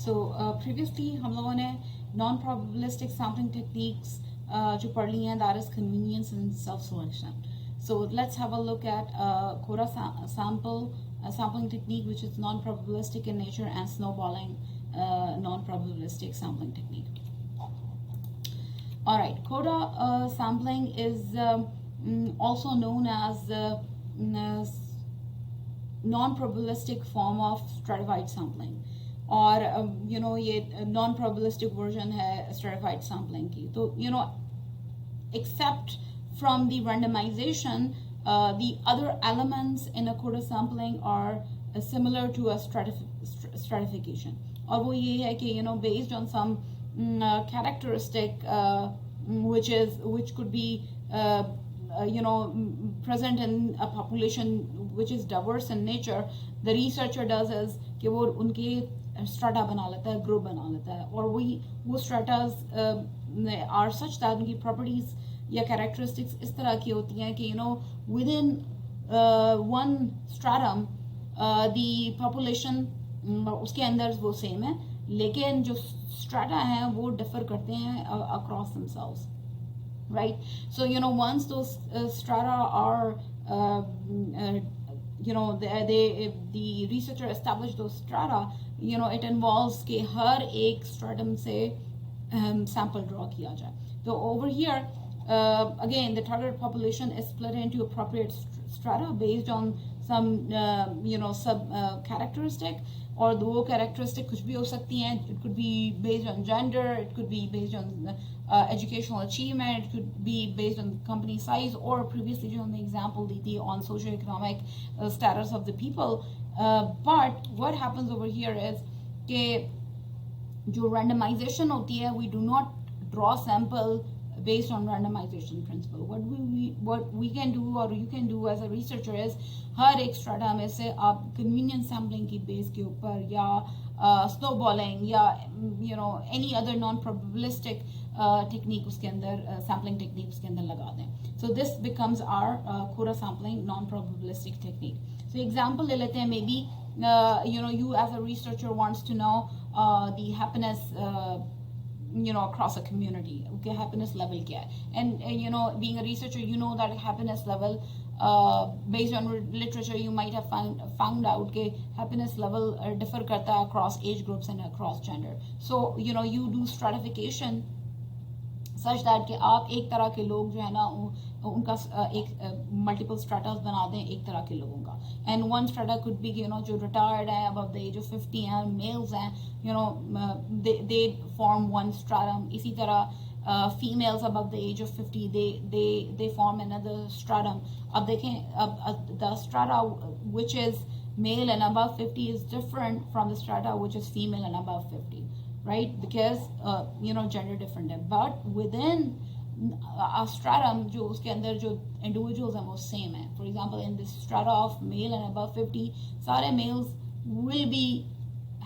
Previously हम लोगों ने नॉन probabilistic sampling techniques जो पढ़ ली हैं, that is convenience and self-selection. So let's have a look at quota sampling technique, which is non-probabilistic in nature, and snowballing non-probabilistic sampling technique. All right, quota sampling is also known as the non-probabilistic form of stratified sampling. और ये non probabilistic version है stratified sampling की. तो except from the randomization, the other elements in a quota sampling are similar to a stratification. और वो ये है कि based on some characteristic which could be present in a population which is diverse in nature, the researcher does is कि वो उनके strata बना लेता है, group बना लेता है, और वो stratas are such that उनकी properties या characteristics इस तरह की होती हैं कि within one stratum the population उसके अंदर वो same है, लेकिन जो strata हैं वो differ करते हैं across themselves, right? So once those strata are the researcher established those strata, it involves कि हर एक stratum से sample draw किया जाए. So over here again the target population is split into appropriate strata based on some sub characteristic, और वो characteristic कुछ भी हो सकती हैं. It could be based on gender, it could be based on educational achievement, it could be based on company size, or previously जो हमने example दी थी on socio-economic status of the people. But what happens over here is कि जो randomization होती है, we do not draw sample based on randomization principle. What we can do or you can do as a researcher is हर एक strata में से आप convenience sampling की base के ऊपर या snowballing या any other non-probabilistic technique उसके अंदर sampling technique उसके अंदर लगा दें. So this becomes our quota sampling non-probabilistic technique. So example ले लेते हैं, maybe you as a researcher wants to know the happiness across a community. Okay, happiness level क्या है? And being a researcher, that happiness level based on literature you might have found out कि happiness level differ करता है across age groups and across gender. So you do stratification such that कि आप एक तरह के लोग जो है ना उनका एक multiple stratas बना दें एक तरह के लोगों का. And one strata could be जो retired हैं above the age of 50 हैं, males हैं, they form one stratum. इसी तरह females above the age of 50 they form another stratum. अब देखें the strata which is male and above 50 is different from the strata which is female and above 50, right? Because gender different है, but within a stratum जो उसके अंदर जो individuals हैं वो same है. For example, in this strata of male and above 50, सारे males will be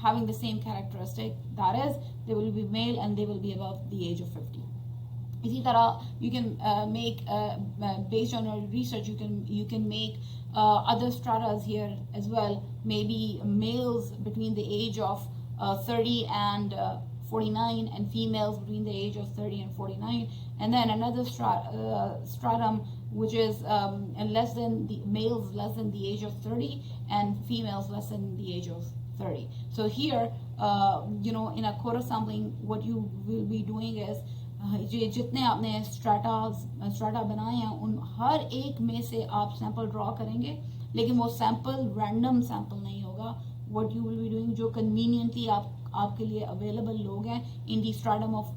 having the same characteristic, that is they will be male and they will be above the age of 50. इसी तरह you can make based on your research you can make other stratas here as well. Maybe males between the age of 30 and 49, and females between the age of 30 and 49, and then another stratum which is less than the males less than the age of 30 and females less than the age of 30. So here in a quota sampling what you will be doing is जितने आपने strata बनाए हैं उन हर एक में से आप sample draw करेंगे, लेकिन वो सैंपल रैंडम सैंपल नहीं होगा. What you will be doing जो कन्वीनियंटली आपके लिए अवेलेबल लोग हैं in the stratum of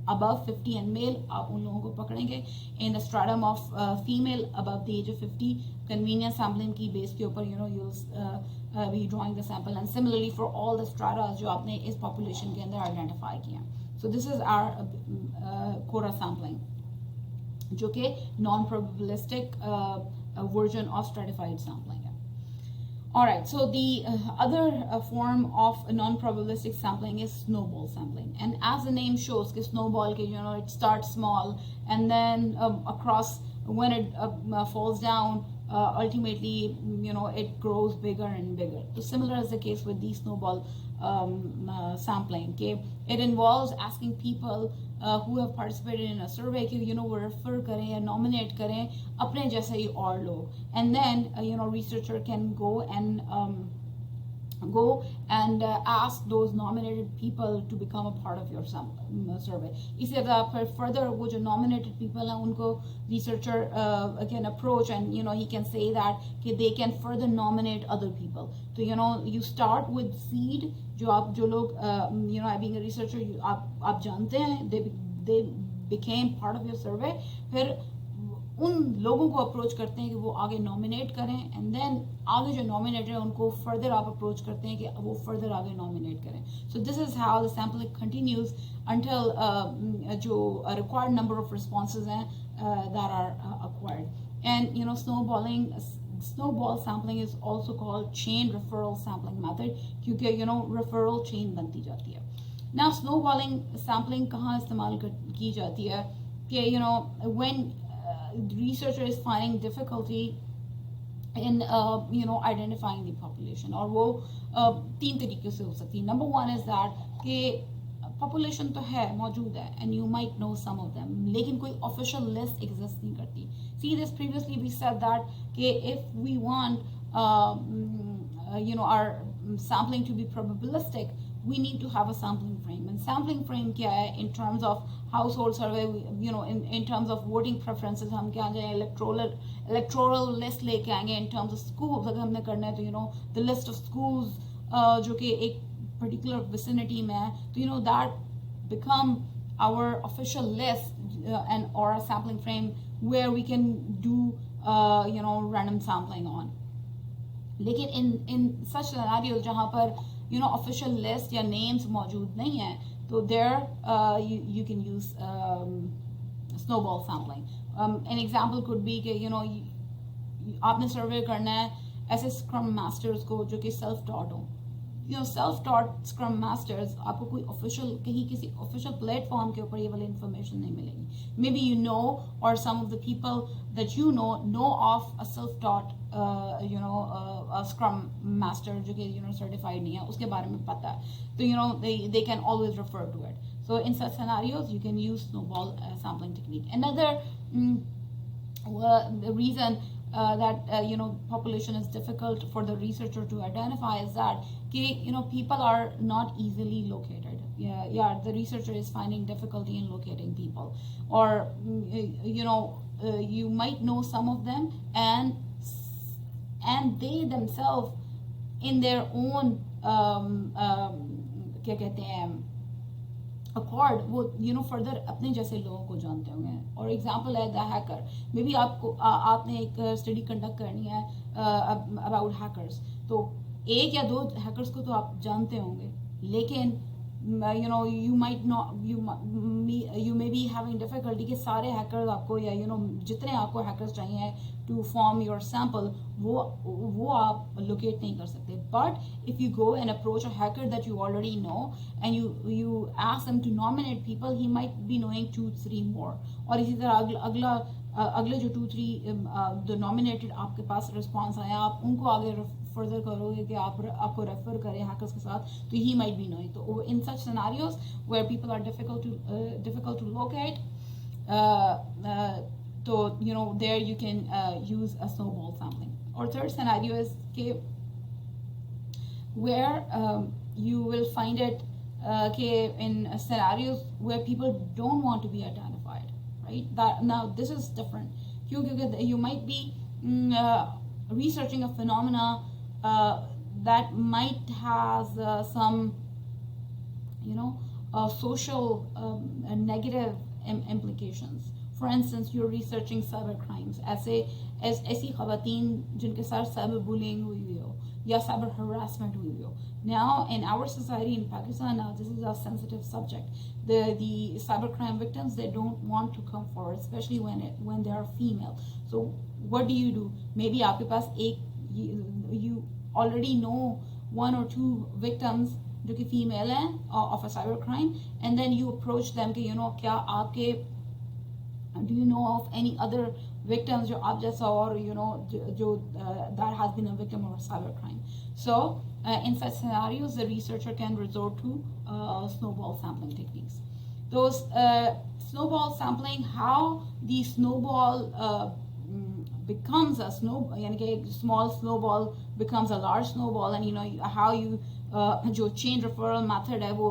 above 50 and male, आप उन लोगों को पकड़ेंगे. In the stratum of female above the age of 50 convenience sampling की बेस के ऊपर you'll be drawing the sample, and similarly for all the strata जो आपने इस population के अंदर आइडेंटिफाई किया. So this is our quota sampling जो कि non-probabilistic version of stratified sampling है. Alright, so the other form of non-probabilistic sampling is snowball sampling, and as the name shows कि snowball के it starts small and then across when it falls down ultimately, it grows bigger and bigger. So similar is the case with the snowball sampling. Okay, it involves asking people who have participated in a survey कि वो refer करें या nominate करें अपने जैसे ही और लोग, and then researcher can go and ask those nominated people to become a part of your survey. इसी तरह फिर further वो जो nominated people हैं उनको researcher can approach, and he can say that they can further nominate other people. So you start with seed जो लोग being a researcher आप जानते हैं, they became part of your survey. फिर उन लोगों को अप्रोच करते हैं कि वो आगे नॉमिनेट करें, एंड देन आगे जो नॉमिनेटेड है उनको फर्दर आप अप्रोच करते हैं कि वो फर्दर आगे नॉमिनेट करें. So this is how the sampling continues until जो रिक्वायर्ड नंबर ऑफ रिस्पॉन्सेज हैं that are acquired. And snowball sampling is also called chain referral sampling method क्योंकि referral chain बनती जाती है. Now snowballing sampling कहाँ इस्तेमाल की जाती है कि when researcher is finding difficulty in identifying the population, और वो तीन तरीके से हो सकती है. नंबर वन इज दैट कि पॉपुलेशन तो है मौजूद है and you might know some of them, लेकिन कोई ऑफिशियल लिस्ट एग्जिस्ट नहीं करती. See this previously we said that कि if we want our sampling to be probabilistic, we need to have a sampling frame. And sampling frame क्या है in terms of household survey, in terms of voting preferences, हम क्या जाए electoral list लेके आएंगे. In terms of schools अगर हमने करना है तो the list of schools जो कि एक particular vicinity में है, तो that become our official list and or a sampling frame where we can do random sampling on. लेकिन in such scenarios जहाँ पर official list या names मौजूद नहीं है, तो there you can use snowball sampling. An example could be कि आपने सर्वे करना है ऐसे स्क्रम मास्टर्स को जो कि सेल्फ टॉट हो. सेल्फ टॉट स्क्रम मास्टर्स आपको कोई ऑफिशियल किसी ऑफिशियल प्लेटफॉर्म के ऊपर ये वाली इन्फॉर्मेशन नहीं मिलेगी. मे बी और some of the people that know of a self taught scrum master जो कि सर्टिफाइड नहीं है, उसके बारे में पता है, तो they can always refer to it. So in such scenarios you can use snowball sampling technique. Another the reason that population is difficult for the researcher to identify is that people are not easily located. The researcher is finding difficulty in locating people, or you might know some of them, and they themselves in their own क्या कहते हैं accord वो further अपने जैसे लोगों को जानते होंगे. और एग्जांपल है द हैकर. मे बी आपने एक स्टडी कंडक्ट करनी है अबाउट हैकर्स, तो एक या दो हैकर्स को तो आप जानते होंगे, लेकिन you might not you may be having difficulty कि सारे हैकर्स आपको या जितने आपको हैकर्स चाहिए to form your sample वो आप locate नहीं कर सकते. But if you go and approach a hacker that you already know and you ask them to nominate people, he might be knowing 2-3 more. और इसी तरह अगले जो 2-3 the nominated आपके पास response आया, आप उनको आगे फर्दर करोगे कि आपको रेफर करें हैकर्स के साथ, तो ही माइट बी नोइंग. तो in such scenarios where people are difficult to locate, तो there you can use a snowball sampling. और थर्ड सिनेरियो इज के where you will find it in scenarios where people don't want to be identified, right? That now this is different. You might be researching a phenomena that might has some social negative implications. For instance, you're researching cyber crimes, ऐसी खवातीन जिनके साथ cyber bullying हुई हो या cyber harassment हुई हो. Now in our society in Pakistan, now this is a sensitive subject. The cybercrime victims, they don't want to come forward, especially when they are female. So what do? Maybe आपके पास you already know 1 or 2 victims जो कि female हैं of a cybercrime, and then you approach them कि क्या आपके do you know of any other victims जो आप जैसा और जो that has been a victim of a cyber crime. So in such scenarios, the researcher can resort to snowball sampling techniques. Those snowball sampling, how the snowball becomes a small snowball becomes a large snowball, and how you जो chain referral method है वो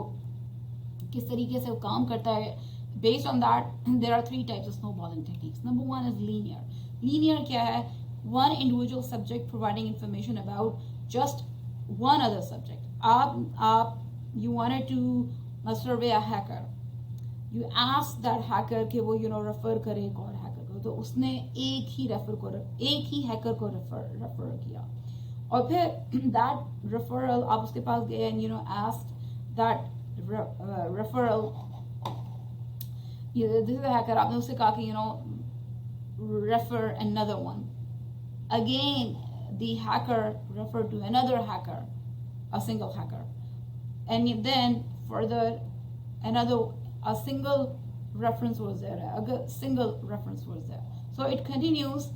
किस तरीके से वो काम करता है. Based on that, there are 3 types of snowballing techniques. Number 1 is linear. Linear क्या है? One individual subject providing information about just one other subject. You wanted to survey a hacker. You ask that hacker कि वो refer करे एक और hacker को, तो उसने एक ही hacker को refer किया, और फिर that referral आप उसके पास गए and asked that referral, this is a hacker, आपने उससे कहा कि refer another one. Again, the hacker referred to another hacker, a single hacker, and then further a single reference was there. A single reference was there. So it continues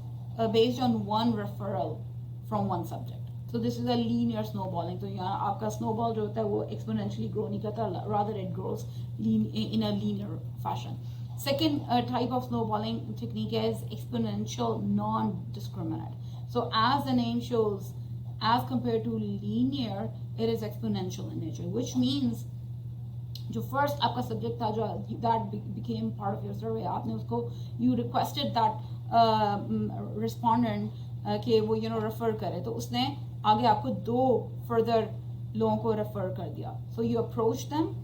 based on one referral from one subject. So this is a linear snowballing. So यहाँ आपका snowball जो होता है वो exponentially grow नहीं करता, rather it grows in a linear fashion. Second type of snowballing technique is exponential non-discriminate. So as the name shows, as compared to linear, it is exponential in nature, which means जो first आपका subject था जो that became part of your survey, आपने उसको you requested that respondent कि वो refer करे, तो उसने आगे आपको 2 further लोगों को refer कर दिया. So you approach them,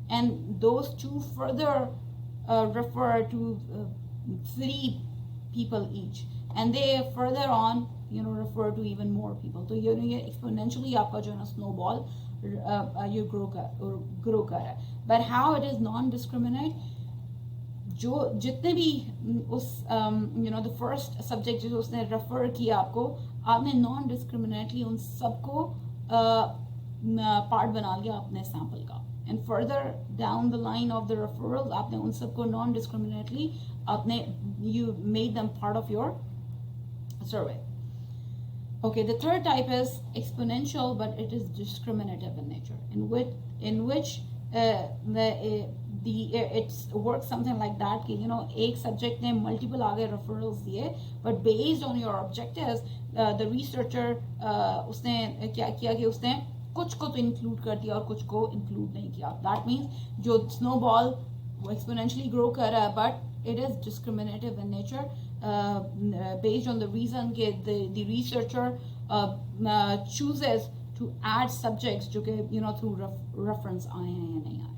and those 2 further refer to 3 people each, and they further on refer to even more people. So ये exponentially आपका जो है snowball you grow कर रहा है. But how it is non-discriminate, जो जितने भी उस the first subject जो उसने refer किया आपने non-discriminately उन सबको part बना लिया अपने sample का, and further down the line of the referrals आपने उन सबको non-discriminately you made them part of your survey. Okay, the third type is exponential, but it is discriminative in nature, in which it works something like that कि एक subject ने multiple आगे referrals दिए, but based on your objectives, the researcher उसने क्या किया कि उसने कुछ को तो include कर दिया और कुछ को include नहीं किया. That means जो snowball वो exponentially grow कर रहा है, but it is discriminative in nature based on the reason that the researcher chooses to add subjects जो कि through reference आए हैं या नहीं आए.